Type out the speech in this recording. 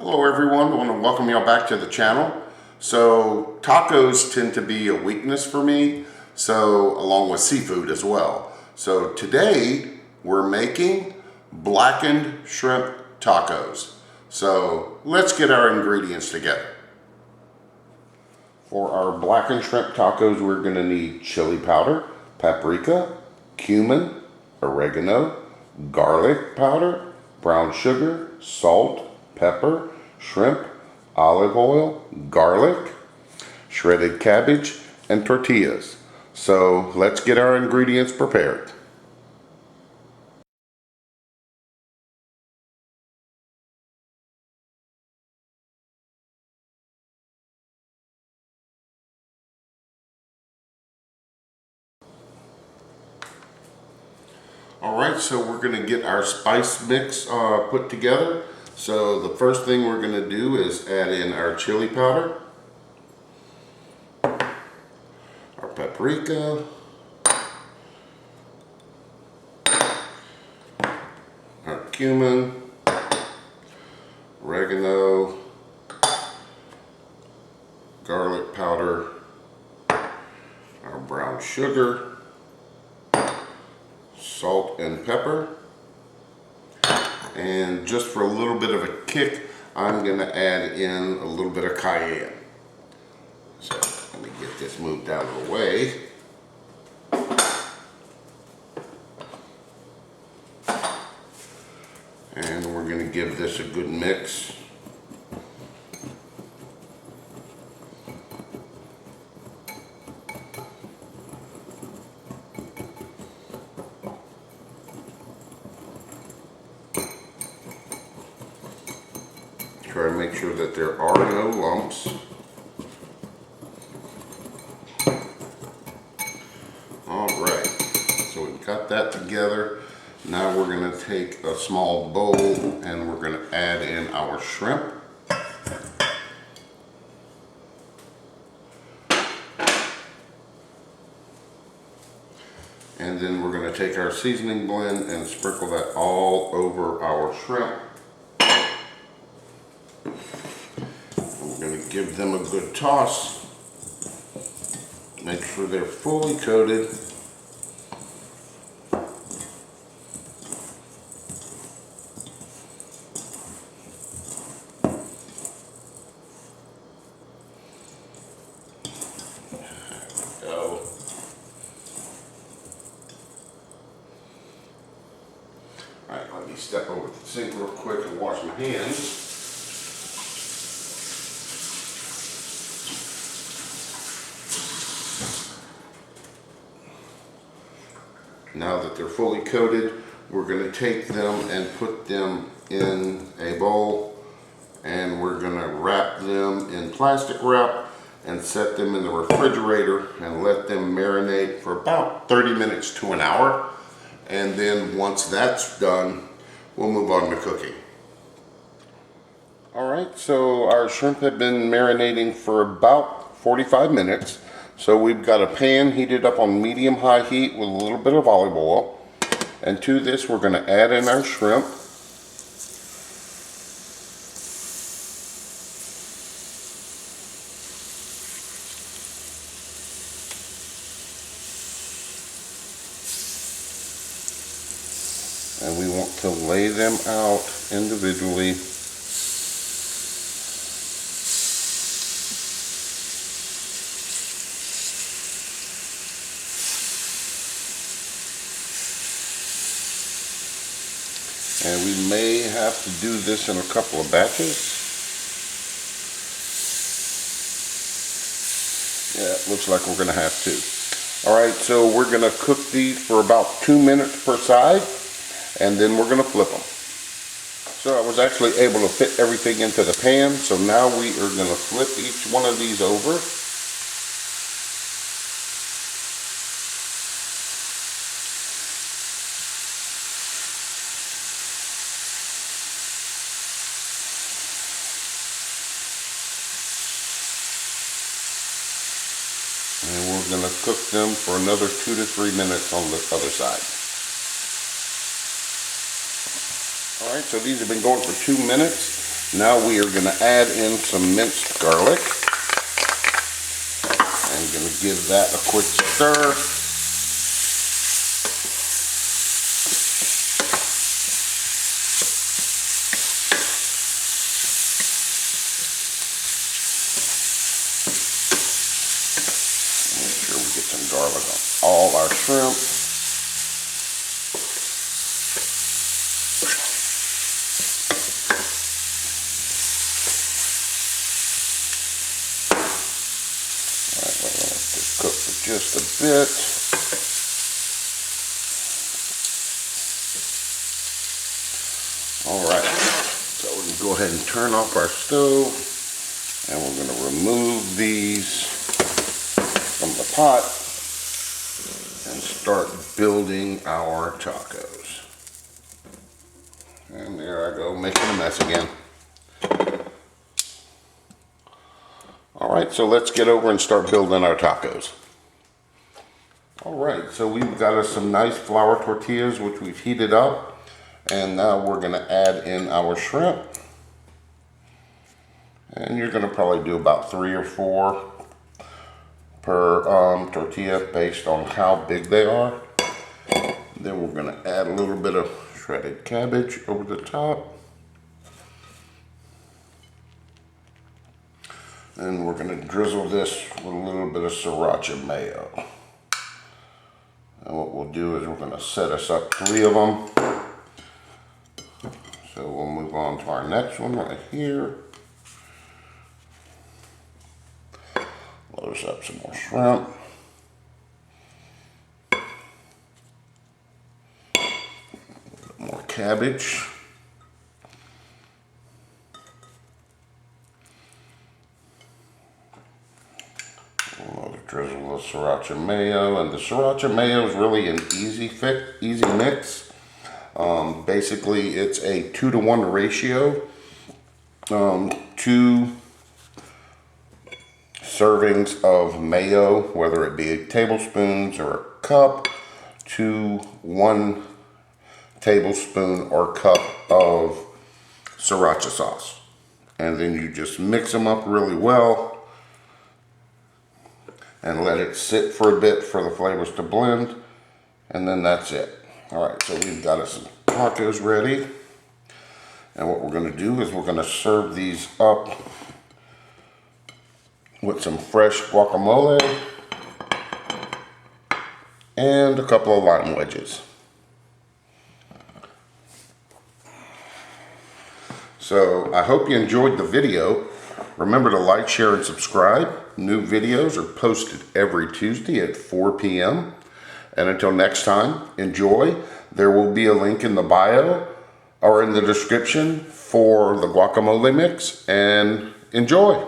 Hello everyone, I want to welcome y'all back to the channel. So tacos tend to be a weakness for me, so along with seafood as well. So today we're making blackened shrimp tacos. So let's get our ingredients together. For our blackened shrimp tacos, we're going to need chili powder, paprika, cumin, oregano, garlic powder, brown sugar, salt, pepper, shrimp, olive oil, garlic, shredded cabbage, and tortillas. So let's get our ingredients prepared. Alright, so we're going to get our spice mix put together. So the first thing we're going to do is add in our chili powder, our paprika, our cumin, oregano, garlic powder, our brown sugar, salt and pepper, and just for a little bit of a kick, I'm going to add in a little bit of cayenne. So let me get this moved out of the way. And we're going to give this a good mix. Try to make sure that there are no lumps. Alright, so we've got that together. Now we're going to take a small bowl and we're going to add in our shrimp. And then we're going to take our seasoning blend and sprinkle that all over our shrimp. We're going to give them a good toss. Make sure they're fully coated. Alright, let me step over to the sink real quick and wash my hands. Now that they're fully coated, we're going to take them and put them in a bowl, and we're going to wrap them in plastic wrap and set them in the refrigerator and let them marinate for about 30 minutes to an hour. And then once that's done, we'll move on to cooking. Alright, so our shrimp have been marinating for about 45 minutes. So we've got a pan heated up on medium-high heat with a little bit of olive oil. And to this we're going to add in our shrimp. And we want to lay them out individually. And we may have to do this in a couple of batches. Yeah, it looks like we're going to have to. Alright, so we're going to cook these for about 2 minutes per side, and then we're going to flip them. So I was actually able to fit everything into the pan, so now we are going to flip each one of these over. And we're going to cook them for another 2 to 3 minutes on the other side. Alright, so these have been going for 2 minutes. Now we are going to add in some minced garlic. I'm going to give that a quick stir. Make sure we get some garlic on all our shrimp. Cook for just a bit. Alright, so we can go ahead and turn off our stove, and we're going to remove these from the pot and start building our tacos. And there I go, making a mess again. Alright, so let's get over and start building our tacos. Alright, so we've got us some nice flour tortillas which we've heated up, and now we're going to add in our shrimp. And you're going to probably do about 3 or 4 per tortilla based on how big they are. Then we're going to add a little bit of shredded cabbage over the top. And we're going to drizzle this with a little bit of sriracha mayo. And what we'll do is we're going to set us up 3 of them. So we'll move on to our next one right here. Load us up some more shrimp. A little more cabbage. Drizzle of sriracha mayo, and the sriracha mayo is really an easy mix. Basically, it's a 2-to-1 ratio. 2 servings of mayo, whether it be tablespoons or a cup, to 1 tablespoon or cup of sriracha sauce, and then you just mix them up really well and let it sit for a bit for the flavors to blend, and then that's it. Alright, so we've got us some tacos ready, and what we're going to do is we're going to serve these up with some fresh guacamole and a couple of lime wedges. So I hope you enjoyed the video. Remember to like, share, and subscribe. New videos are posted every Tuesday at 4 p.m. And until next time, enjoy. There will be a link in the bio or in the description for the guacamole mix, and enjoy.